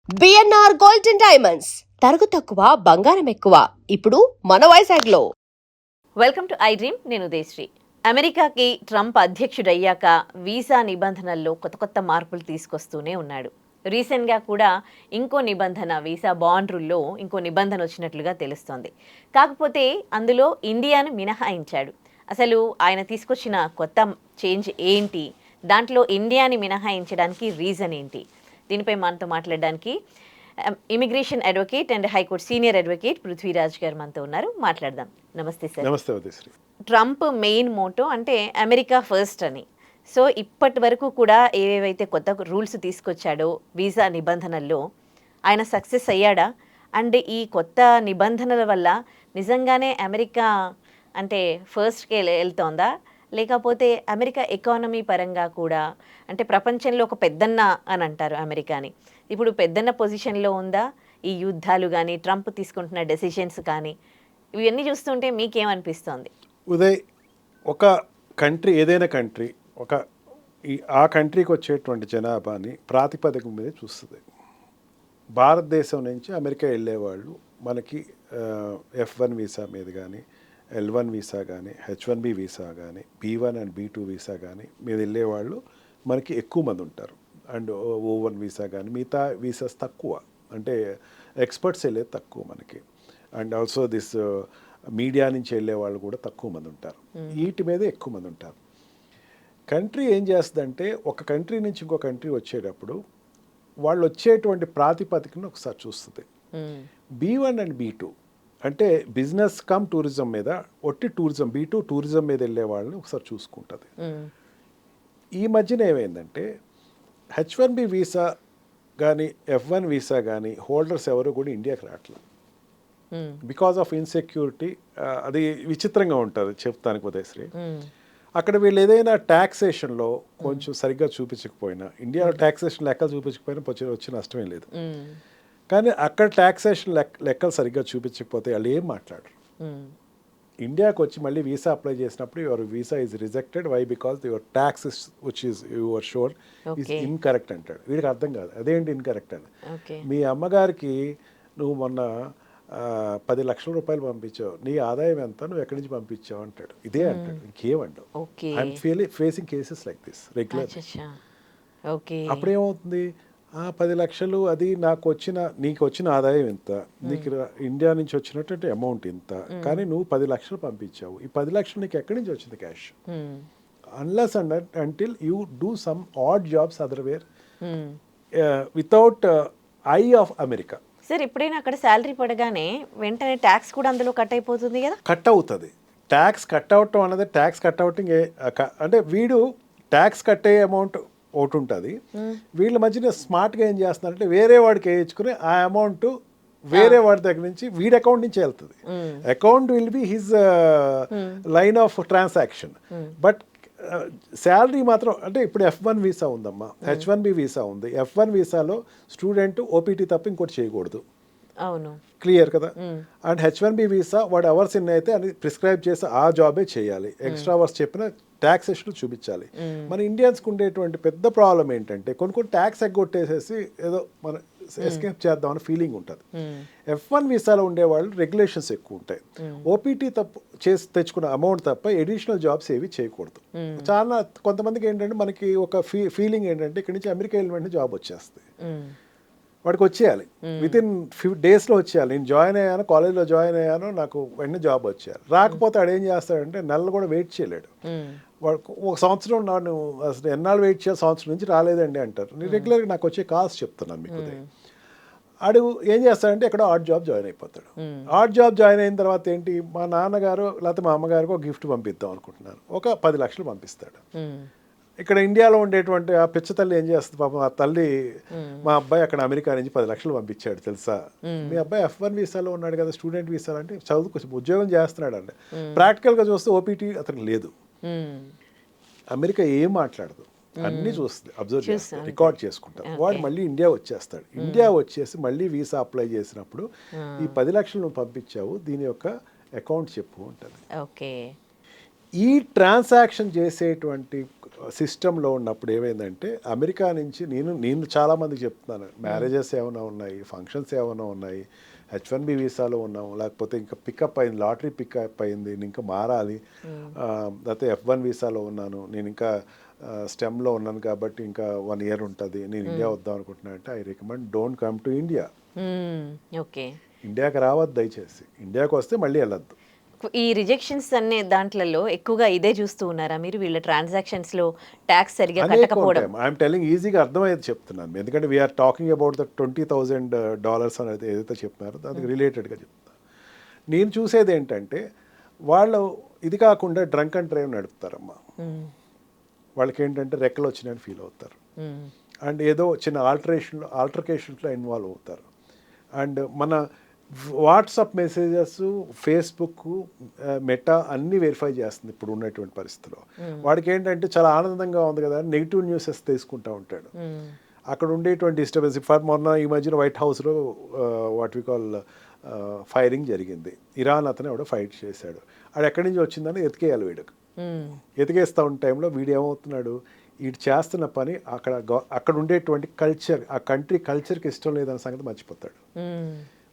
BNR gold and diamonds తరుగు తక్కువ బంగారం ఎక్కువ ఇప్పుడు మన వైజాగ్లో. Welcome to I dream. నేను ఉదయశ్రీ. అమెరికాకి ట్రంప్ అధ్యక్షుడయ్యాక వీసా నిబంధనల్లో కొత్త కొత్త మార్పులు తీసుకొస్తూనే ఉన్నాడు. రీసెంట్గా కూడా ఇంకో నిబంధన, వీసా బాండ్ రూల్లో ఇంకో నిబంధన వచ్చినట్లుగా తెలుస్తోంది. కాకపోతే అందులో ఇండియాను మినహాయించాడు. అసలు ఆయన తీసుకొచ్చిన కొత్త చేంజ్ ఏంటి, దాంట్లో ఇండియాని మినహాయించడానికి రీజన్ ఏంటి, దీనిపై మనతో మాట్లాడడానికి immigration advocate and high court senior advocate Prithviraj గారు మనతో ఉన్నారు. మాట్లాడదాం. నమస్తే సార్. నమస్తే ఉదయశ్రీ. ట్రంప్ మెయిన్ మోటో అంటే అమెరికా ఫస్ట్ అని. సో ఇప్పటి వరకు కూడా ఏవేవైతే కొత్త రూల్స్ తీసుకొచ్చాడో వీసా నిబంధనల్లో ఆయన సక్సెస్ అయ్యాడా? అండ్ ఈ కొత్త నిబంధనల వల్ల నిజంగానే అమెరికా అంటే ఫస్ట్కి వెళ్తోందా, లేకపోతే అమెరికా ఎకానమీ పరంగా కూడా, అంటే ప్రపంచంలో ఒక పెద్దన్న అని అంటారు అమెరికాని, ఇప్పుడు పెద్దన్న పొజిషన్లో ఉందా? ఈ యుద్ధాలు కానీ, ట్రంప్ తీసుకుంటున్న డెసిషన్స్ కానీ, ఇవన్నీ చూస్తుంటే మీకేమనిపిస్తోంది? ఉదయ్, ఒక కంట్రీ, ఏదైనా కంట్రీ ఆ కంట్రీకి వచ్చేటువంటి జనాభాని ప్రాతిపదిక మీద చూస్తుంది. భారతదేశం నుంచి అమెరికా వెళ్ళేవాళ్ళు మనకి F1 వీసా మీద కానీ, L1 వీసా కానీ, H1B వీసా కానీ, B1 అండ్ B2 వీసా కానీ మీద వెళ్ళేవాళ్ళు మనకి ఎక్కువ మంది ఉంటారు. అండ్ O1 వీసా కానీ, మిగతా వీసాస్ తక్కువ, అంటే ఎక్స్పర్ట్స్ వెళ్ళేది తక్కువ మనకి. అండ్ ఆల్సో దిస్ మీడియా నుంచి వెళ్ళే వాళ్ళు కూడా తక్కువ మంది ఉంటారు. వీటి మీద ఎక్కువ మంది ఉంటారు. కంట్రీ ఏం చేస్తుందంటే, ఒక కంట్రీ నుంచి ఇంకో కంట్రీ వచ్చేటప్పుడు వాళ్ళు వచ్చేటువంటి ప్రాతిపదికను ఒకసారి చూస్తుంది. B1 అండ్ B2 అంటే బిజినెస్ కమ్ టూరిజం మీద, ఒట్టి టూరిజం, B2 టూరిజం మీద వెళ్ళే వాళ్ళని ఒకసారి చూసుకుంటుంది. ఈ మధ్యన ఏమైందంటే H1B వీసా కానీ, F1 వీసా కానీ హోల్డర్స్ ఎవరు కూడా ఇండియాకి రావట్లేదు. Because of insecurity. అది విచిత్రంగా ఉంటుంది చెప్తానికి ఉదయశ్రీ. అక్కడ వీళ్ళు ఏదైనా ట్యాక్సేషన్లో కొంచెం సరిగ్గా చూపించకపోయినా, ఇండియాలో ట్యాక్సేషన్ లెక్కలు చూపించకపోయినా వచ్చే నష్టమే లేదు. కానీ అక్కడ ట్యాక్సేషన్ లెక్కలు సరిగ్గా చూపించకపోతే వాళ్ళు ఏం మాట్లాడరు. ఇండియాకి వచ్చి మళ్ళీ వీసా అప్లై చేసినప్పుడు your visa is rejected, why because your tax which is your shore is incorrect అంటాడు. వీడికి అర్థం కాదు అదేంటి ఇన్కరెక్ట్ అని. మీ అమ్మగారికి నువ్వు మొన్న 10 లక్షల రూపాయలు పంపించావు, నీ ఆదాయం ఎంత, నువ్వు ఎక్కడి నుంచి పంపించావు అంటాడు. ఇదే అంటాడు, ఇంకేమంటావు. I'm facing cases like this regular. అప్పుడేమవుతుంది, 10 లక్షలు అది నీకు వచ్చిన ఆదాయం ఇంత, నీకు ఇండియా నుంచి వచ్చినటువంటి అమౌంట్ ఇంత, కానీ నువ్వు 10 లక్షలు పంపించావు. ఈ 10 లక్షలు నీకు ఎక్కడి నుంచి వచ్చింది cash? Unless and until you do some odd jobs otherwhere without eye of America. Sir, ఎప్పుడైనా అక్కడ శాలరీ పడగానే వెంటనే ట్యాక్స్ కూడా అందులో కట్ అయిపోతుంది కదా? కట్ అవుతుంది. ట్యాక్స్ కట్ అవటం అన్నది, ట్యాక్స్ కట్ అవుటింగ్ అంటే వీడు ట్యాక్స్ కట్ అయ్యే అమౌంట్ ఒకటి ఉంటుంది. వీళ్ళ మధ్యన స్మార్ట్గా ఏం చేస్తున్నారంటే వేరే వాడికి వేయించుకుని ఆ అమౌంట్ వేరే వాడి దగ్గర నుంచి వీడి అకౌంట్ నుంచి వెళ్తుంది. Account will be his line of transaction. But salary మాత్రం, అంటే ఇప్పుడు F1 వీసా ఉందమ్మా, H1B వీసా ఉంది. F1 వీసాలో స్టూడెంట్ ఓపీటీ తప్ప ఇంకోటి చేయకూడదు. అవును, క్లియర్ కదా. అండ్ H1B వీసా వాడు అవర్స్ ఎన్ని అయితే అని ప్రిస్క్రైబ్ చేసి ఆ జాబే చేయాలి. ఎక్స్ట్రా అవర్స్ చెప్పిన ట్యాక్సేషన్ చూపించాలి. మన ఇండియన్స్కి ఉండేటువంటి పెద్ద ప్రాబ్లం ఏంటంటే కొన్ని ట్యాక్స్ ఎగ్గొట్టేసేసి ఏదో మన ఎస్కేప్ చేద్దామని ఫీలింగ్ ఉంటుంది. F1 వీసాలో ఉండేవాళ్ళు రెగ్యులేషన్స్ ఎక్కువ ఉంటాయి. ఓపీటీ తప్పు చేసి తెచ్చుకున్న అమౌంట్ తప్ప ఎడిషనల్ జాబ్స్ ఏవి చేయకూడదు. చాలా కొంతమందికి ఏంటంటే మనకి ఒక ఫీలింగ్ ఏంటంటే ఇక్కడి నుంచి అమెరికా వెళ్ళిన వెంటనే జాబ్ వచ్చేస్తుంది, వాడికి వచ్చేయాలి, విత్ ఇన్ few daysలో వచ్చేయాలి. నేను జాయిన్ అయ్యాను, కాలేజ్లో జాయిన్ అయ్యాను, నాకు వెంటనే జాబ్ వచ్చేయాలి. రాకపోతే ఆడు ఏం చేస్తాడంటే నెలలు కూడా వెయిట్ చేయలేడు. వాడు ఒక సంవత్సరం నన్ను అసలు ఎన్నాళ్ళు వెయిట్ చేయాలి, సంవత్సరం నుంచి రాలేదండి అంటారు. నేను రెగ్యులర్గా నాకు వచ్చే కాల్స్ చెప్తున్నాను మీకు. ఆడు ఏం చేస్తాడంటే ఎక్కడో ఆడ్ జాబ్ జాయిన్ అయిపోతాడు. ఆడ్ జాబ్ జాయిన్ అయిన తర్వాత ఏంటి, మా నాన్నగారు లేకపోతే మా అమ్మగారికి ఒక గిఫ్ట్ పంపిద్దాం అనుకుంటున్నాను, ఒక 10 లక్షలు పంపిస్తాడు. ఇక్కడ ఇండియాలో ఉండేటువంటి ఆ పిచ్చ తల్లి ఏం చేస్తుంది పాపం, ఆ తల్లి మా అబ్బాయి అక్కడ అమెరికా నుంచి 10 లక్షలు పంపించాడు తెలుసా, మీ అబ్బాయి F1 వీసాలో ఉన్నాడు కదా, స్టూడెంట్ వీసాలో, అంటే చదువుకు ఉద్యోగం చేస్తున్నాడు అండి. ప్రాక్టికల్గా చూస్తే ఓపీటీ అతనికి లేదు. అమెరికా ఏం మాట్లాడదు, అన్నీ చూస్తుంది, అబ్జర్వ్ చేస్తుంది, రికార్డ్ చేసుకుంటారు. వాడు మళ్ళీ ఇండియా వచ్చేస్తాడు. ఇండియా వచ్చేసి మళ్ళీ వీసా అప్లై చేసినప్పుడు ఈ 10 లక్షలు నువ్వు పంపించావు, దీని యొక్క అకౌంట్ చెప్పు ఉంటుంది. ఓకే. ఈ ట్రాన్సాక్షన్ చేసేటువంటి సిస్టంలో ఉన్నప్పుడు ఏమైందంటే అమెరికా నుంచి నేను చాలామందికి చెప్తున్నాను, మ్యారేజెస్ ఏమైనా ఉన్నాయి, ఫంక్షన్స్ ఏమైనా ఉన్నాయి, H1B వీసాలో ఉన్నాము, లేకపోతే ఇంకా పికప్ అయింది, లాటరీ పికప్ అయింది, నేను ఇంకా మారాలి, లేకపోతే F1 వీసాలో ఉన్నాను, నేను ఇంకా స్టెమ్లో ఉన్నాను కాబట్టి ఇంకా 1 year ఉంటుంది, నేను ఇండియా వద్దాం అనుకుంటున్నాను అంటే I recommend don't come to India. Okay, ఇండియాకి రావద్దు దయచేసి. ఇండియాకి వస్తే మళ్ళీ వెళ్ళొద్దు. ఈ రిజెక్షన్స్ అనే దాంట్లలో ఎక్కువగా ఇదే చూస్తూ ఉన్నారా మీరు, వీళ్ళ ట్రాన్సాక్షన్స్ లో ట్యాక్స్ సరిగా కట్టకపోవడం? ఐఎమ్ టెలింగ్, ఈజీగా అర్థమయ్యేది చెప్తున్నాను, ఎందుకంటే వీఆర్ టాకింగ్ అబౌట్ ద $20,000 అనేది ఏదైతే చెప్తున్నారో దానికి రిలేటెడ్గా చెప్తాను. నేను చూసేది ఏంటంటే వాళ్ళు ఇది కాకుండా డ్రంక్ అండ్ డ్రైవ్ నడుపుతారమ్మా. వాళ్ళకి ఏంటంటే రెక్కలు వచ్చినాయని ఫీల్ అవుతారు, అండ్ ఏదో చిన్న ఆల్టర్కేషన్స్లో ఇన్వాల్వ్ అవుతారు. అండ్ మన వాట్సాప్ మెసేజెస్, ఫేస్బుక్, మెటా అన్నీ వెరిఫై చేస్తుంది ఇప్పుడు ఉన్నటువంటి పరిస్థితిలో. వాడికి ఏంటంటే చాలా ఆనందంగా ఉంది కదా, నెగిటివ్ న్యూసెస్ తీసుకుంటూ ఉంటాడు. అక్కడ ఉండేటువంటి డిస్టర్బెన్స్, మొన్న ఈ మధ్యన వైట్ హౌస్లో వాట్ వి కాల్ ఫైరింగ్ జరిగింది. ఇరాన్ అతను ఎవడో ఫైట్ చేశాడు, అది ఎక్కడి నుంచి వచ్చిందని ఎతికేయాలి వీడికి. ఎతికేస్తూ ఉన్న టైంలో వీడు ఏమవుతున్నాడు, వీడు చేస్తున్న పని అక్కడ ఉండేటువంటి కల్చర్, ఆ కంట్రీ కల్చర్కి ఇష్టం లేదన్న సంగతి మర్చిపోతాడు.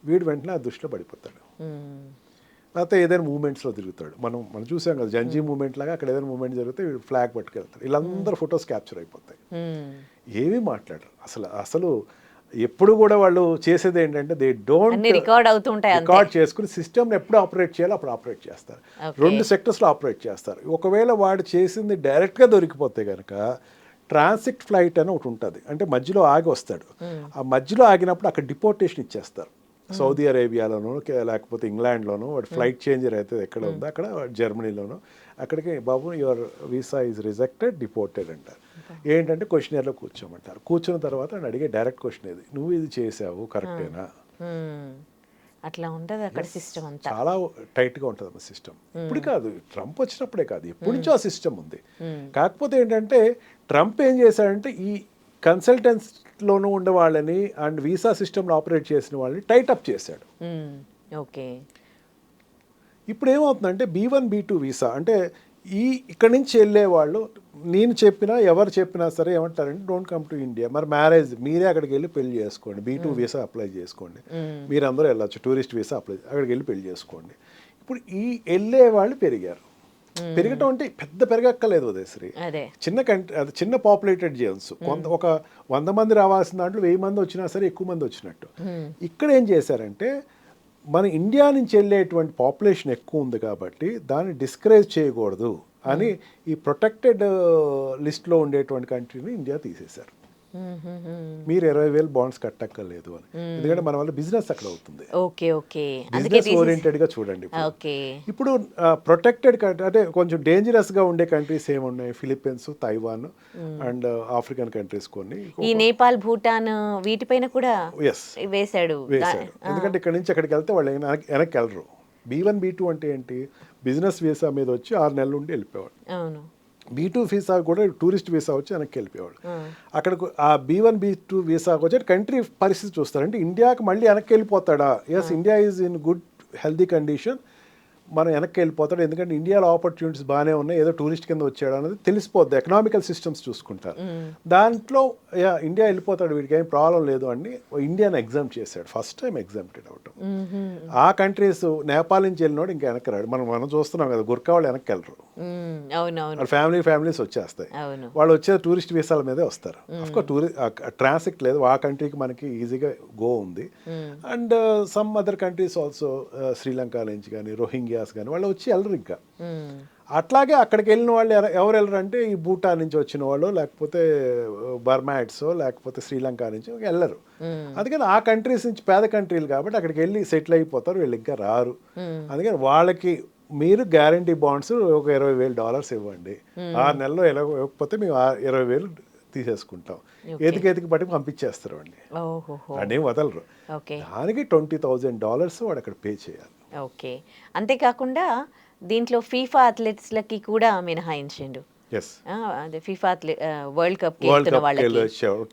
వీడు వెంటనే ఆ దృష్టిలో పడిపోతాడు. లేకపోతే ఏదైనా మూమెంట్స్లో తిరుగుతాడు. మనం చూసాం కదా జంజీ మూమెంట్ లాగా, అక్కడ ఏదైనా మూమెంట్ జరిగితే వీడు ఫ్లాగ్ పట్టుకెళ్తాడు. వీళ్ళందరూ ఫొటోస్ క్యాప్చర్ అయిపోతాయి. ఏమీ మాట్లాడరు అసలు ఎప్పుడు కూడా. వాళ్ళు చేసేది ఏంటంటే దే డోంట్ రికార్డ్ చేసుకుని సిస్టమ్ని ఎప్పుడు ఆపరేట్ చేయాలో అప్పుడు ఆపరేట్ చేస్తారు. 2 సెక్టర్స్లో ఆపరేట్ చేస్తారు. ఒకవేళ వాడు చేసింది డైరెక్ట్గా దొరికిపోతే కనుక ట్రాన్సిట్ ఫ్లైట్ అని ఒకటి ఉంటుంది, అంటే మధ్యలో ఆగి వస్తాడు. ఆ మధ్యలో ఆగినప్పుడు అక్కడ డిపోర్టేషన్ ఇచ్చేస్తారు. సౌదీ అరేబియాలోనో లేకపోతే ఇంగ్లాండ్లోనో వాడు ఫ్లైట్ చేంజర్ అయితే ఎక్కడ ఉందో అక్కడ, జర్మనీలోనో అక్కడికి బాబు your visa is rejected, deported అంటారు. ఏంటంటే క్వశ్చనర్లో కూర్చోమంటారు. కూర్చున్న తర్వాత నేను అడిగే డైరెక్ట్ క్వశ్చన్ ఏది, నువ్వు ఇది చేసావు కరెక్టేనా? అట్లా ఉంటుంది అక్కడ సిస్టమ్ అంతా. చాలా టైట్గా ఉంటుంది అమ్మ సిస్టమ్. ఇప్పుడు కాదు, ట్రంప్ వచ్చినప్పుడే కాదు, ఎప్పటి నుంచో ఆ సిస్టమ్ ఉంది. కాకపోతే ఏంటంటే ట్రంప్ ఏం చేశాడంటే ఈ కన్సల్టెన్స్లోనూ ఉండే వాళ్ళని అండ్ వీసా సిస్టమ్లో ఆపరేట్ చేసిన వాళ్ళని టైటప్ చేశాడు. ఓకే, ఇప్పుడు ఏమవుతుందంటే B1 B2 వీసా అంటే ఇక్కడి నుంచి వెళ్ళే వాళ్ళు, నేను చెప్పినా ఎవరు చెప్పినా సరే ఏమంటారంటే డోంట్ కమ్ టు ఇండియా. మరి మ్యారేజ్ మీరే అక్కడికి వెళ్ళి పెళ్లి చేసుకోండి, B2 వీసా అప్లై చేసుకోండి, మీరందరూ వెళ్ళొచ్చు, టూరిస్ట్ వీసా అప్లై, అక్కడికి వెళ్ళి పెళ్లి చేసుకోండి. ఇప్పుడు ఈ వెళ్ళే వాళ్ళు పెరిగారు. పెరగటం అంటే పెద్ద పెరగక్కలేదు ఉదయశ్రీ, చిన్న కంట్రీ, అది చిన్న పాపులేటెడ్ జోన్స్. ఒక 100 మంది రావాల్సిన దాంట్లో 1000 మంది వచ్చినా సరే ఎక్కువ మంది వచ్చినట్టు. ఇక్కడ ఏం చేశారంటే మన ఇండియా నుంచి వెళ్ళేటువంటి పాపులేషన్ ఎక్కువ ఉంది కాబట్టి దాన్ని డిస్కరేజ్ చేయకూడదు అని ఈ ప్రొటెక్టెడ్ లిస్ట్లో ఉండేటువంటి కంట్రీని ఇండియా తీసేశారు. మీరు 20,000 బాండ్స్ కట్టక్కర్లేదు అని, ఎందుకంటే మన వల్ల బిజినెస్ అక్కడ అవుతుంది. బిజినెస్ ఓరియంటెడ్ గా చూడండి. ఇప్పుడు ప్రొటెక్టెడ్ కంట్రీ అంటే కొంచెం డేంజరస్ గా ఉండే కంట్రీస్ ఏమున్నాయి, Philippines, Taiwan and African countries కొన్ని, ఈ నేపాల్, భూటాన్ వీటిపైన కూడా వేశాడు. ఎందుకంటే ఇక్కడ నుంచి అక్కడికి వెళ్తే వాళ్ళు వెనక్కి వెళ్ళరు. B1 B2 అంటే ఏంటి, బిజినెస్ వీసా మీద వచ్చి 6 నెలల నుండి వెళ్ళిపోయాడు. B2 వీసా కూడా టూరిస్ట్ వీసా వచ్చి వెనక్కి వెళ్ళిపోయాడు. అక్కడ ఆ B1 B2 వీసాకి వచ్చి కంట్రీ పరిస్థితి చూస్తారు. అంటే ఇండియాకి మళ్ళీ వెనక్కి వెళ్ళిపోతాడా? Yes, India is in good healthy condition, మనం వెనక్కి వెళ్ళిపోతాడు. ఎందుకంటే ఇండియాలో ఆపర్చునిటీస్ బాగానే ఉన్నాయి, ఏదో టూరిస్ట్ కింద వచ్చాడు అనేది తెలిసిపోద్ది. ఎకనామికల్ సిస్టమ్స్ చూసుకుంటారు. దాంట్లో ఇండియా వెళ్ళిపోతాడు, వీడికి ఏం ప్రాబ్లం లేదు అని ఇండియాని ఎగ్జామ్ చేశాడు. ఫస్ట్ టైం ఎగ్జామ్టెడ్ అవటం. ఆ కంట్రీస్, నేపాల్ నుంచి వెళ్ళినోడు ఇంకా వెనక్కి రాడు. మనం చూస్తున్నాం కదా, గుర్కా వాళ్ళు వెనక్కి వెళ్ళరు, ఫ్యామిలీస్ వచ్చేస్తాయి. వాళ్ళు వచ్చే టూరిస్ట్ వీసాల మీదే వస్తారు. అఫ్కోర్స్ ట్రాన్సిట్ లేదు, ఆ కంట్రీకి మనకి ఈజీగా గో ఉంది. And some other countries also, Sri Lanka నుంచి కానీ, రోహింగ్యాస్ కానీ వాళ్ళు వచ్చి వెళ్ళరు ఇంకా. అట్లాగే అక్కడికి వెళ్ళిన వాళ్ళు ఎవరు వెళ్ళరు అంటే ఈ భూటాన్ నుంచి వచ్చిన వాళ్ళు, లేకపోతే బర్మాట్స్, లేకపోతే శ్రీలంక నుంచి వెళ్ళరు. అందుకని ఆ కంట్రీస్ నుంచి పేద కంట్రీలు కాబట్టి అక్కడికి వెళ్ళి సెటిల్ అయిపోతారు, వీళ్ళు ఇంకా రారు. అందుకని వాళ్ళకి మీరు గ్యారంటీ బాండ్స్ ఒక $20,000 ఇవ్వండి, 6 నెలల్లో ఎలా ఇవ్వకపోతే మేము 20,000 తీసేసుకుంటాం, ఎతికి పట్టి పంపించేస్తారు అండి, అనే వదలరు. దానికి $20,000 వాడు అక్కడ పే చేయాలి. ఓకే, అంతేకాకుండా దీంట్లో ఫీఫా అథ్లెట్స్లకి కూడా మినహాయించండు. ఫీఫా వరల్డ్ కప్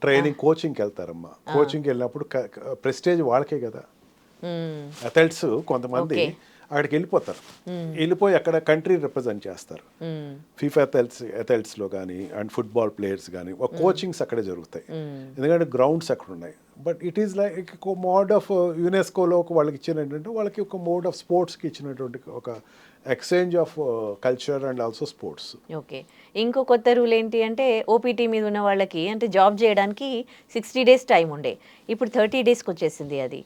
ట్రైనింగ్, కోచింగ్కి వెళ్తారమ్మా. కోచింగ్కి వెళ్ళినప్పుడు ప్రెస్టేజ్ వాళ్ళకే కదా. అథ్లెట్స్ కొంతమంది అక్కడికి వెళ్ళిపోతారు. వెళ్ళిపోయి అక్కడ కంట్రీ రిప్రజెంట్ చేస్తారు. ఫీఫా అథ్లెట్స్లో కానీ అండ్ ఫుట్బాల్ ప్లేయర్స్ కానీ ఒక కోచింగ్స్ అక్కడే జరుగుతాయి. ఎందుకంటే గ్రౌండ్స్ అక్కడ ఉన్నాయి. బట్ ఇట్ ఈస్ లైక్ ఒక మోడ్ ఆఫ్ యునెస్కోలో వాళ్ళకి ఇచ్చిన ఏంటంటే వాళ్ళకి ఒక మోడ్ ఆఫ్ స్పోర్ట్స్కి ఇచ్చినటువంటి ఒక exchange of culture and also sports. Okay. ఇంకో కొత్త రూల్ ఏంటి అంటే ఓపీటీ మీద ఉన్న వాళ్ళకి అంటే జాబ్ చేయడానికి 60 days టైం ఉండే, ఇప్పుడు 30 daysకి వచ్చేసింది అది.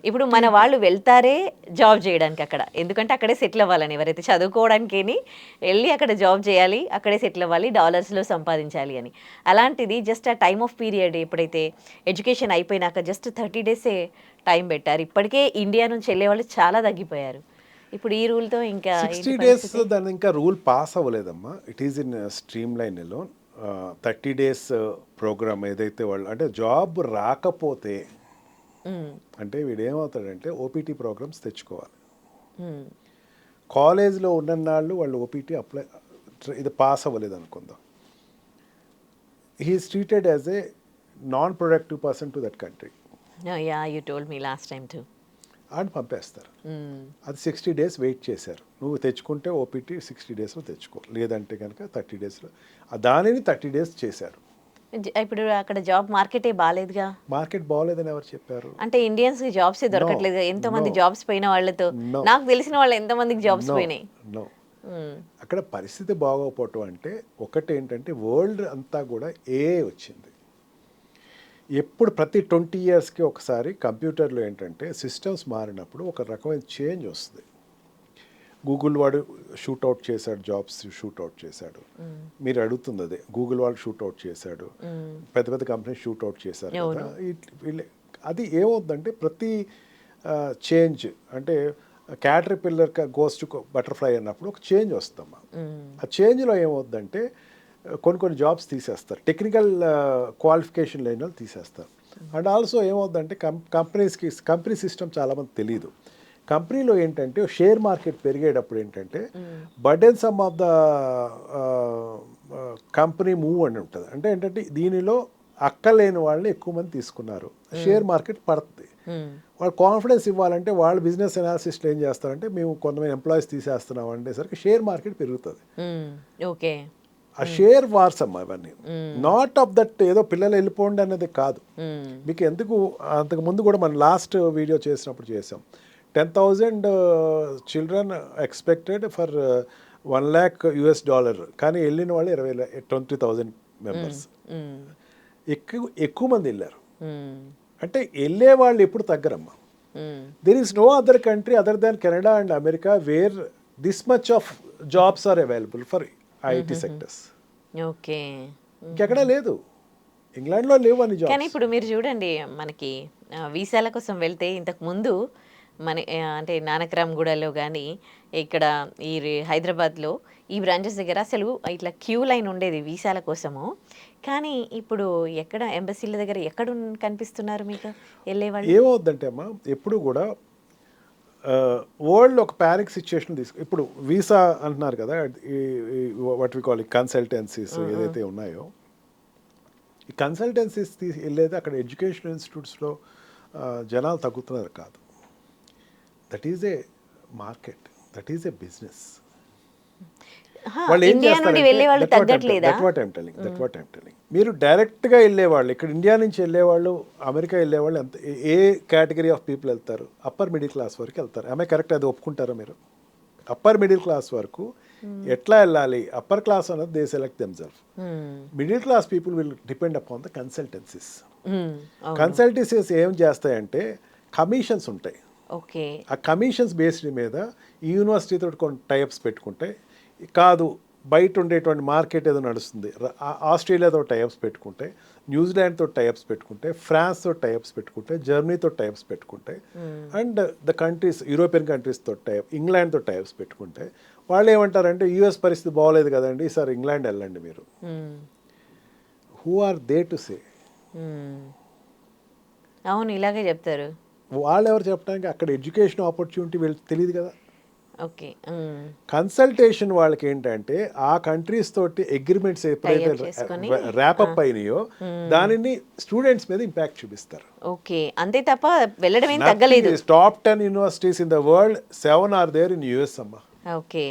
ఇప్పుడు మన వాళ్ళు వెళ్తారే జాబ్ చేయడానికి అక్కడ, ఎందుకంటే అక్కడే సెటిల్ అవ్వాలని, ఎవరైతే చదువుకోవడానికి వెళ్ళి అక్కడ జాబ్ చేయాలి, అక్కడే సెటిల్ అవ్వాలి, డాలర్స్లో సంపాదించాలి అని. అలాంటిది జస్ట్ ఆ టైమ్ ఆఫ్ పీరియడ్ ఎప్పుడైతే ఎడ్యుకేషన్ అయిపోయినాక జస్ట్ 30 days టైం పెట్టారు. ఇప్పటికే ఇండియా నుంచి వెళ్ళే వాళ్ళు చాలా తగ్గిపోయారు. ఇప్పుడు ఈ రూల్తో ఇంకా 60 days దాని ఇంకా రూల్ పాస్ అవ్వలేదమ్మా. It is in stream line లో 30 days ప్రోగ్రామ్ ఏదైతే వాళ్ళు అంటే జాబ్ రాకపోతే అంటే వీడు ఏమవుతాడంటే ఓపీటీ ప్రోగ్రామ్స్ తెచ్చుకోవాలి. కాలేజ్లో ఉన్ననాళ్ళు వాళ్ళు ఓపీటీ అప్లై ఇది పాస్ అవ్వలేదు అనుకుందాం, he is treated as a non productive person to that country. You told me last time too. అని పంపేస్తారు. అది 60 days వెయిట్ చేశారు. నువ్వు తెచ్చుకుంటే ఓపీటీ 60 daysలో తెచ్చుకో, లేదంటే కనుక 30 daysలో. దానిని 30 days చేశారు. ఇప్పుడు అక్కడ జాబ్ మార్కెటే బాగాలేదుగా. మార్కెట్ బాగోలేదని ఎవరు చెప్పారు? అంటే ఇండియన్స్ కి జాబ్స్ దొరకట్లేదు. ఎంతో మంది జాబ్స్ పోయిన వాళ్ళతో నాకు తెలిసిన వాళ్ళు ఎంతో మందికి జాబ్స్ పోయినాయి. నో, అక్కడ పరిస్థితి బాగోకపోవటం అంటే ఒకటి ఏంటంటే వరల్డ్ అంతా కూడా వచ్చింది. ఎప్పుడు ప్రతి 20 yearsకి ఒకసారి కంప్యూటర్లో ఏంటంటే సిస్టమ్స్ మారినప్పుడు ఒక రకమైన చేంజ్ వస్తుంది. గూగుల్ వాడు షూట్అవుట్ చేశాడు, జాబ్స్ షూట్అవుట్ చేశాడు. మీరు అడుగుతుంది అదే, గూగుల్ వాడు షూట్అవుట్ చేశాడు, పెద్ద పెద్ద కంపెనీస్ షూట్అవుట్ చేశారు కదా. అది ఏమవుతుందంటే ప్రతి చేంజ్ అంటే క్యాటర్పిల్లర్ గోస్ టు బటర్ఫ్లై అన్నప్పుడు ఒక చేంజ్ వస్తామా. ఆ చేంజ్లో ఏమవుతుందంటే కొన్ని జాబ్స్ తీసేస్తారు, టెక్నికల్ క్వాలిఫికేషన్ లేని వాళ్ళు తీసేస్తారు. అండ్ ఆల్సో ఏమవుతుందంటే కంపెనీ సిస్టమ్ చాలామంది తెలియదు. కంపెనీలో ఏంటంటే షేర్ మార్కెట్ పెరిగేటప్పుడు ఏంటంటే burden some of the company move అని ఉంటుంది. అంటే ఏంటంటే దీనిలో అక్కలేని వాళ్ళని ఎక్కువ మంది తీసుకున్నారు, షేర్ మార్కెట్ పడుతుంది. వాళ్ళు కాన్ఫిడెన్స్ ఇవ్వాలంటే వాళ్ళు బిజినెస్ అనాలిసిస్ట్లు ఏం చేస్తారంటే మేము కొంతమంది ఎంప్లాయీస్ తీసేస్తున్నాం అనేసరికి షేర్ మార్కెట్ పెరుగుతుంది. ఓకే, ఆ షేర్ వార్స్ అమ్మా ఇవన్నీ. నాట్ ఆఫ్ దట్ ఏదో పిల్లలు వెళ్ళిపోండి అనేది కాదు. మీకు ఎందుకు అంతకు ముందు కూడా మనం లాస్ట్ వీడియో చేసినప్పుడు చేసాం, 10,000 children ఎక్స్పెక్టెడ్ ఫర్ $1 lakh కానీ వెళ్ళిన వాళ్ళు 20,000 మెంబర్స్. ఎక్కువ మంది వెళ్ళారు. అంటే వెళ్ళే వాళ్ళు ఎప్పుడు తగ్గరమ్మా. There is no other country other than Canada and America where this much of jobs are available for IT sectors. Okay, ఇంకెక్కడా లేదు, ఇంగ్లాండ్లో లేవు అని జాబ్స్. కానీ ఇప్పుడు మీరు చూడండి, మనకి వీసాల కోసం వెళ్తే ఇంతకు ముందు మన అంటే నానక్రామ్గూడలో కానీ ఇక్కడ ఈ హైదరాబాద్లో ఈ బ్రాంచెస్ దగ్గర అసలు ఇట్లా క్యూ లైన్ ఉండేది వీసాల కోసము. కానీ ఇప్పుడు ఎక్కడ ఎంబసీల దగ్గర ఎక్కడ కనిపిస్తున్నారు మీకు వెళ్ళేవాళ్ళు? ఏమవుద్దంటే అమ్మా ఎప్పుడు కూడా వరల్డ్ ఒక ప్యానిక్ సిచ్యుయేషన్ ఇప్పుడు వీసా అంటున్నారు కదా, వాట్ వి కాల్ కన్సల్టెన్సీస్ ఏదైతే ఉన్నాయో, ఈ కన్సల్టెన్సీస్ వెళ్ళేది అక్కడ ఎడ్యుకేషన్ ఇన్స్టిట్యూట్స్లో జనాలు తగ్గుతున్నారు కాదు. That is a market, that is a business. వాళ్ళు ఏం చేస్తారు, మీరు డైరెక్ట్గా వెళ్ళేవాళ్ళు ఇక్కడ ఇండియా నుంచి వెళ్ళేవాళ్ళు అమెరికా వెళ్ళేవాళ్ళు ఎంత ఏ కేటగిరీ ఆఫ్ పీపుల్ వెళ్తారు? అప్పర్ మిడిల్ క్లాస్ వరకు వెళ్తారు. ఆమె కరెక్ట్, అది ఒప్పుకుంటారా మీరు? అప్పర్ మిడిల్ క్లాస్ వరకు ఎట్లా వెళ్ళాలి? అప్పర్ క్లాస్ అన్నది they select themself. Middle class people will depend upon the consultancies. Consultancies ఏం చేస్తాయంటే కమిషన్స్ ఉంటాయి. ఓకే, ఆ కమిషన్స్ బేస్డ్ మీద ఈ యూనివర్సిటీతో కొన్ని టైప్స్ పెట్టుకుంటే కాదు, బయట ఉండేటువంటి మార్కెట్ ఏదో నడుస్తుంది, ఆస్ట్రేలియాతో టైప్స్ పెట్టుకుంటే, న్యూజిలాండ్తో టైప్స్ పెట్టుకుంటే, ఫ్రాన్స్తో టైప్స్ పెట్టుకుంటే, జర్మనీతో టైప్స్ పెట్టుకుంటే, అండ్ ద కంట్రీస్ యూరోపియన్ కంట్రీస్తో ఇంగ్లాండ్తో టైప్స్ పెట్టుకుంటే వాళ్ళు ఏమంటారంటే యూఎస్ పరిస్థితి బాగోలేదు కదండి సార్, ఇంగ్లాండ్ వెళ్ళండి మీరు. Who are they to say? అవును, ఇలాగే చెప్తారు. వాళ్ళు ఎవరు చెప్పడానికి? అక్కడ ఎడ్యుకేషన్ ఆపర్చునిటీ వీళ్ళకి తెలియదు కదా. ఓకే. కన్సల్టేషన్ వాళ్ళకి ఏంటంటే ఆ కంట్రీస్ తోటి అగ్రిమెంట్స్ ఎప్పుడైతే Tie up చేసుకొని, ర్యాపప్ అయినాయో దానిని స్టూడెంట్స్ మీద ఇంపాక్ట్ చూపిస్తారు. ఓకే. అంతే తప్ప వెళ్ళడం ఏం తగ్గలేదు. Top 10 universities in the world 7 are there in US అమ్మా. ఓకే.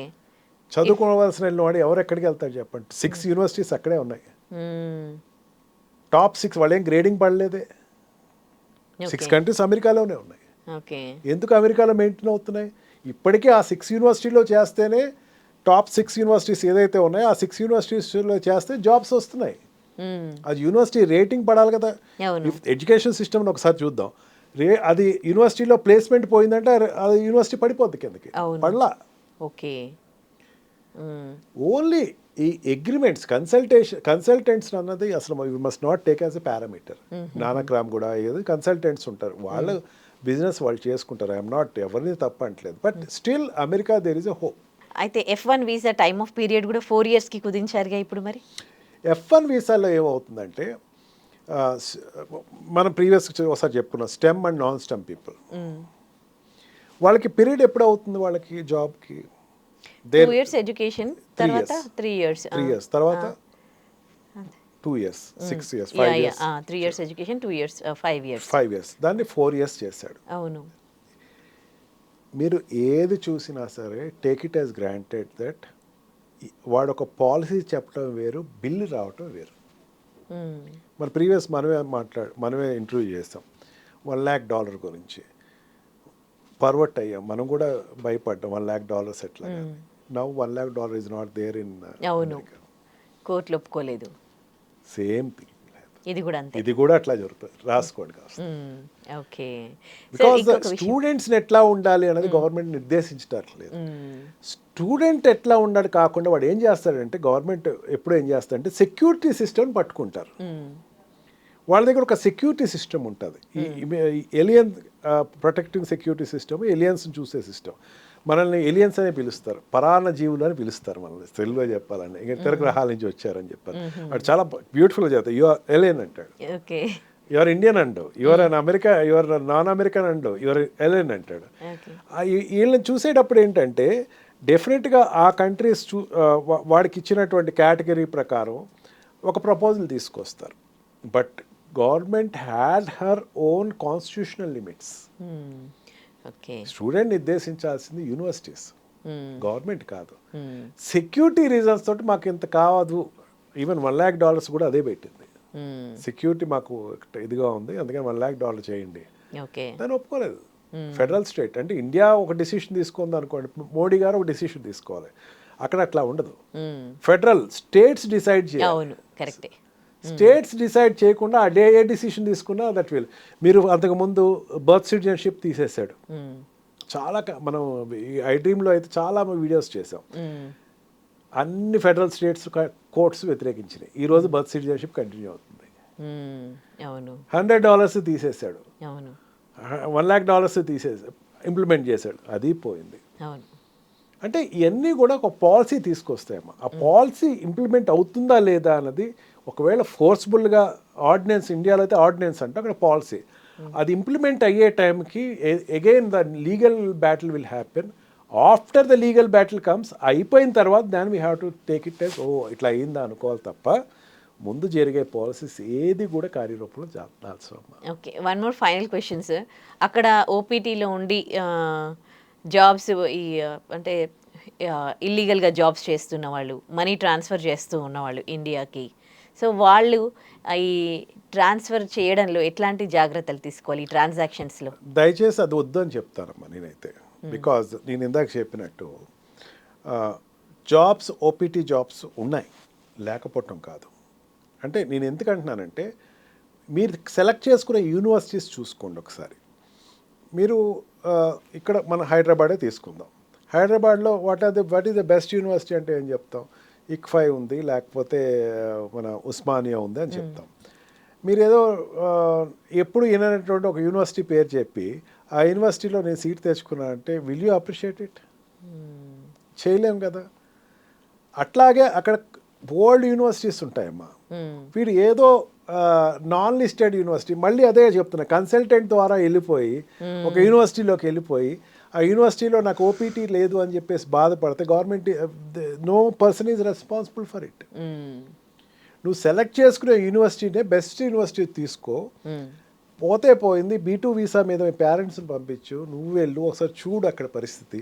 చదువుకోవాల్సిన వాడు ఎవరు ఎక్కడికి వెళ్తారు చెప్పండి. 6 యూనివర్సిటీస్ అక్కడే ఉన్నాయి. టాప్ 6 వాళ్ళేం గ్రేడింగ్ పడలేదే. 6 కంట్రీస్ అమెరికాలోనే ఉన్నాయి. ఓకే. ఎందుకు అమెరికాలో మెయింటైన్ అవుతున్నాయి? ఇప్పటికీ ఆ 6 యూనివర్సిటీలో చేస్తేనే టాప్ 6 యూనివర్సిటీస్ ఏదైతే ఉన్నాయో ఆ 6 యూనివర్సిటీస్లో చేస్తే జాబ్స్ వస్తున్నాయి. అది యూనివర్సిటీ రేటింగ్ పడాలి కదా. ఎడ్యుకేషన్ సిస్టమ్ని ఒకసారి చూద్దాం. అది యూనివర్సిటీలో ప్లేస్మెంట్ పోయిందంటే అది యూనివర్సిటీ పడిపోద్ది కిందకి. పడలా. ఓకే. ఓన్లీ ఈ అగ్రిమెంట్స్ కన్సల్టెంట్స్ అన్నది అసలు you must not take as a parameter. Nanak Ram కూడా ఏదో కన్సల్టెంట్స్ ఉంటారు, వాళ్ళు బిజినెస్ వాళ్ళు చేసుకుంటారు. ఐఎమ్ నాట్ ఎవరిని తప్ప అంటలేదు, but still America there is a hope. అయితే F1 visa time of period కూడా 4 yearsకి కుదించారుగా ఇప్పుడు మరి. F1 వీసాలో ఏమవుతుందంటే మనం ప్రీవియస్ ఒకసారి చెప్పుకున్నాం, stem and non stem people వాళ్ళకి పీరియడ్ ఎప్పుడు అవుతుంది? వాళ్ళకి జాబ్కి 2 years ఎడ్యుకేషన్ తర్వాత 3 years. 3 years తర్వాత 2 years, 6 years, 5 years. 3 years education, 2 years, 5 years. 5 years దాన్ని 4 years చేశాడు. అవును. మీరు ఏది చూసినా సరే take it as granted that వాడు ఒక పాలసీ చెప్పడం వేరు, బిల్లు రావటం వేరు. మన ప్రీవియస్ మనమే ఇంటర్వ్యూ చేస్తాం $1 lakh గురించి. పర్వట్ అయ్యాం, మనం కూడా భయపడ్డాం $1 lakh ఎట్లా. Now $1 lakh is not there in America. కోర్టులు ఒప్పుకోలేదు. సేమ్ థింగ్ ఇది కూడా అంతే. ఇది కూడా అట్లా జరుగుతుంది. రాసుకోండి కాస్త. ఓకే. బికాజ్ స్టూడెంట్స్ని ఎట్లా ఉండాలి అనేది గవర్నమెంట్ నిర్దేశించట్లేదు. స్టూడెంట్ ఎట్లా ఉండాలి కాకుండా వాడు ఏం చేస్తాడంటే, గవర్నమెంట్ ఎప్పుడు ఏం చేస్తాడంటే సెక్యూరిటీ సిస్టమ్ పట్టుకుంటారు. వాళ్ళ దగ్గర ఒక సెక్యూరిటీ సిస్టమ్ ఉంటుంది. ఈ ఎలియన్ ప్రొటెక్టింగ్ సెక్యూరిటీ సిస్టమ్, ఎలియన్స్ని చూసే సిస్టమ్. మనల్ని ఎలియన్స్ అని పిలుస్తారు, పరాన్న జీవులు అని పిలుస్తారు మనల్ని తెలుగులో చెప్పాలంటే. ఇంకా ఇతర గ్రహాల నుంచి వచ్చారని చెప్పారు. వాడు చాలా బ్యూటిఫుల్గా చెప్తారు, యువర్ ఎలియన్ అంటాడు. Your Indian and, your an America, your non American and, your alien అంటాడు. వీళ్ళని చూసేటప్పుడు ఏంటంటే డెఫినెట్గా ఆ కంట్రీస్ వాడికి ఇచ్చినటువంటి కేటగిరీ ప్రకారం ఒక ప్రపోజల్ తీసుకొస్తారు. But government had her own constitutional limits. Student నిర్దేశించాల్సింది యూనివర్సిటీస్, గవర్నమెంట్ కాదు. సెక్యూరిటీ రీజన్స్ తోటి మాకు ఇంత కావదు. ఈవెన్ $1 lakh కూడా అదే పెట్టింది. సెక్యూరిటీ మాకు ఇదిగా ఉంది, అందుకని $1 lakh చేయండి. దాన్ని ఒప్పుకోలేదు ఫెడరల్ స్టేట్. అంటే ఇండియా ఒక డిసిషన్ తీసుకుంది అనుకోండి, మోడీ గారు ఒక డిసిషన్ తీసుకోవాలి. అక్కడ అట్లా ఉండదు. ఫెడరల్ స్టేట్స్ డిసైడ్ చేయాలి. స్టేట్స్ డిసైడ్ చేయకుండా ఆ డే ఏ డిసిషన్ తీసుకున్నా దట్ విల్. మీరు అంతకుముందు బర్త్ సిటిజన్షిప్ తీసేశాడు. చాలా మనం ఈ ఐడ్రీమ్లో అయితే చాలా వీడియోస్ చేసాం. అన్ని ఫెడరల్ స్టేట్స్ కోర్ట్స్ వ్యతిరేకించినాయి. ఈరోజు బర్త్ సిటిజన్షిప్ కంటిన్యూ అవుతుంది. $100 తీసేశాడు, $1 lakh తీసేసి ఇంప్లిమెంట్ చేశాడు, అది పోయింది. అంటే ఇవన్నీ కూడా ఒక పాలసీ తీసుకొస్తాయమ్మా. ఆ పాలసీ ఇంప్లిమెంట్ అవుతుందా లేదా అన్నది ఒకవేళ ఫోర్స్ఫుల్గా ఆర్డినెన్స్, ఇండియాలో అయితే ఆర్డినెన్స్ అంటే అక్కడ పాలసీ, అది ఇంప్లిమెంట్ అయ్యే టైంకి again the legal battle will happen. After the legal battle comes, అయిపోయిన తర్వాత దాన్ని we have to take it as ఇట్లా అయిందా అనుకోవాలి తప్ప ముందు జరిగే పాలసీస్ ఏది కూడా కార్యరూపంలో దాల్చడం. Okay, 1 more final questions. అక్కడ ఓపీటీలో ఉండి జాబ్స్ ఈ అంటే ఇల్లీగల్గా జాబ్స్ చేస్తున్న వాళ్ళు, మనీ ట్రాన్స్ఫర్ చేస్తూ ఉన్నవాళ్ళు ఇండియాకి, సో వాళ్ళు ఈ ట్రాన్స్ఫర్ చేయడంలో ఎట్లాంటి జాగ్రత్తలు తీసుకోవాలి ఈ ట్రాన్సాక్షన్స్లో? దయచేసి అది వద్దు అని చెప్తానమ్మా నేనైతే. బికాజ్ నేను ఇందాక చెప్పినట్టు జాబ్స్, ఓపీటీ జాబ్స్ ఉన్నాయి, లేకపోవటం కాదు. అంటే నేను ఎందుకంటున్నానంటే మీరు సెలెక్ట్ చేసుకునే యూనివర్సిటీస్ చూసుకోండి ఒకసారి. మీరు ఇక్కడ మన హైదరాబాదే తీసుకుందాం. హైదరాబాద్లో what is the best university అంటే ఏం చెప్తాం? ICFI ఉంది, లేకపోతే మన ఉస్మానియా ఉంది అని చెప్తాం. మీరు ఏదో ఎప్పుడు వినటువంటి ఒక యూనివర్సిటీ పేరు చెప్పి ఆ యూనివర్సిటీలో నేను సీట్ తెచ్చుకున్నా అంటే విల్ యూ అప్రిషియేట్ ఇట్? చేయలేం కదా. అట్లాగే అక్కడ వరల్డ్ యూనివర్సిటీస్ ఉంటాయమ్మా. వీడు ఏదో నాన్ లిస్టెడ్ యూనివర్సిటీ, మళ్ళీ అదే చెప్తున్నా, కన్సల్టెంట్ ద్వారా వెళ్ళిపోయి ఒక యూనివర్సిటీలోకి వెళ్ళిపోయి ఆ యూనివర్సిటీలో నాకు ఓపీటీ లేదు అని చెప్పేసి బాధపడితే government no person is responsible for it. నువ్వు సెలెక్ట్ చేసుకునే యూనివర్సిటీనే బెస్ట్ యూనివర్సిటీ తీసుకో, పోతే పోయింది. B2 వీసా మీద మీ పేరెంట్స్ని పంపించు, నువ్వు వెళ్ళు ఒకసారి చూడు అక్కడ పరిస్థితి.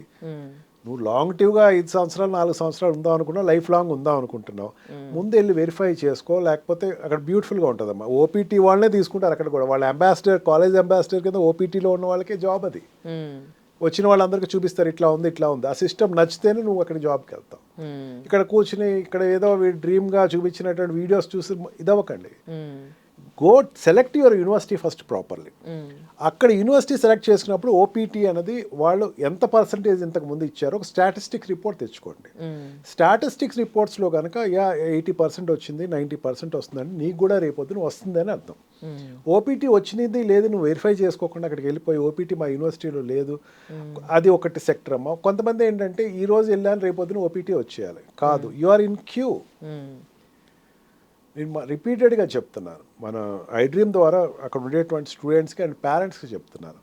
నువ్వు లాంగ్టివ్గా 5 సంవత్సరాలు 4 సంవత్సరాలు ఉందాం అనుకున్నావు, లైఫ్ లాంగ్ ఉందాం అనుకుంటున్నావు, ముందు వెళ్ళి వెరిఫై చేసుకో. లేకపోతే అక్కడ బ్యూటిఫుల్గా ఉంటుందమ్మా. ఓపీటీ వాళ్ళనే తీసుకుంటారు అక్కడ కూడా. వాళ్ళ అంబాసిడర్, కాలేజ్ అంబాసిడర్ కింద ఓపీటీలో ఉన్న వాళ్ళకే జాబ్ అది. వచ్చిన వాళ్ళందరికీ చూపిస్తారు ఇట్లా ఉంది ఇట్లా ఉంది. ఆ సిస్టమ్ నచ్చితేనే నువ్వు అక్కడ జాబ్కి వెళ్తావు. ఇక్కడ కూర్చుని ఇక్కడ ఏదో డ్రీమ్గా చూపించినటువంటి వీడియోస్ చూసి ఇదవ్వకండి. Go select your university first properly. అక్కడ యూనివర్సిటీ సెలెక్ట్ చేసుకున్నప్పుడు ఓపీటీ అనేది వాళ్ళు ఎంత పర్సంటేజ్ ఇంతకు ముందు ఇచ్చారో ఒక స్టాటిస్టిక్స్ రిపోర్ట్ తెచ్చుకోండి. స్టాటిస్టిక్స్ రిపోర్ట్స్లో కనుక 80% వచ్చింది, 90% వస్తుందని నీకు కూడా రేపొద్దున వస్తుందని అర్థం. ఓపీటీ వచ్చినది లేదు నువ్వు వెరిఫై చేసుకోకుండా అక్కడికి వెళ్ళిపోయి ఓపీటీ మా యూనివర్సిటీలో లేదు, అది ఒకటి సెక్టర్ అమ్మా. కొంతమంది ఏంటంటే ఈ రోజు వెళ్ళాను రేపొద్దున ఓపీటీ వచ్చేయాలి, కాదు, యు ఆర్ ఇన్ క్యూ. నేను రిపీటెడ్గా చెప్తున్నాను, మన ఐడ్రీమ్ ద్వారా అక్కడ ఉండేటువంటి స్టూడెంట్స్కి అండ్ పేరెంట్స్కి చెప్తున్నాను.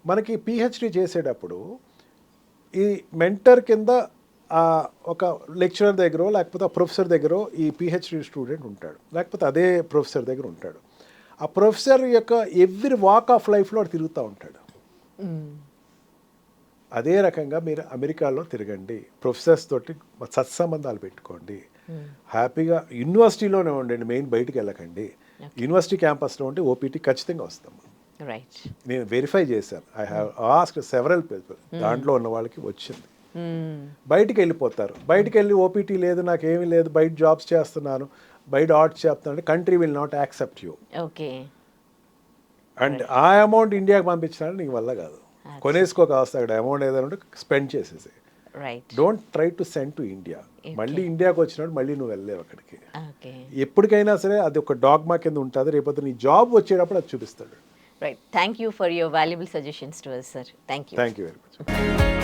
మనకి పిహెచ్డి చేసేటప్పుడు ఈ మెంటర్ కింద ఒక లెక్చరర్ దగ్గర లేకపోతే ప్రొఫెసర్ దగ్గర ఈ పిహెచ్డి స్టూడెంట్ ఉంటాడు, లేకపోతే అదే ప్రొఫెసర్ దగ్గర ఉంటాడు. ఆ ప్రొఫెసర్ యొక్క ఎవ్రీ వాక్ ఆఫ్ లైఫ్లో తిరుగుతూ ఉంటాడు. అదే రకంగా మీరు అమెరికాలో తిరగండి, ప్రొఫెసర్స్ తోటి సత్సంబంధాలు పెట్టుకోండి, హ్యాపీగా యూనివర్సిటీలోనే ఉండండి, మెయిన్ బయటికి వెళ్ళకండి. యూనివర్సిటీ క్యాంపస్లో ఉంటే ఓపీటీ ఖచ్చితంగా వస్తాము. రైట్, నేను వెరిఫై చేశాను. I have asked several people, దాంట్లో ఉన్న వాళ్ళకి వచ్చింది. బయటికి వెళ్ళిపోతారు, బయటికి వెళ్ళి ఓపీటీ లేదు నాకేమీ లేదు, బయట జాబ్స్ చేస్తున్నాను, బయట ఆర్ట్స్ చేస్తున్నాను, country will not accept you. Okay, and ఆ అమౌంట్ ఇండియాకి పంపించినాడు నీకు వల్ల కాదు. కొనేసుకోక వస్తే అక్కడ అమౌంట్ ఏదైనా స్పెండ్ చేసేసి. Right, don't try to send to India. మళ్ళీ ఇండియాకి వచ్చినప్పుడు మళ్ళీ నువ్వు వెళ్ళలేవు అక్కడికి. ఓకే, ఎప్పటికైనా సరే అది ఒక డాగ్మా కింద ఉంటుంది, రేపొద్దు నీ జాబ్ వచ్చేటప్పుడు అది చూపిస్తాడు. Right. Thank you for your valuable suggestions to us, sir. Thank you. Thank you very much.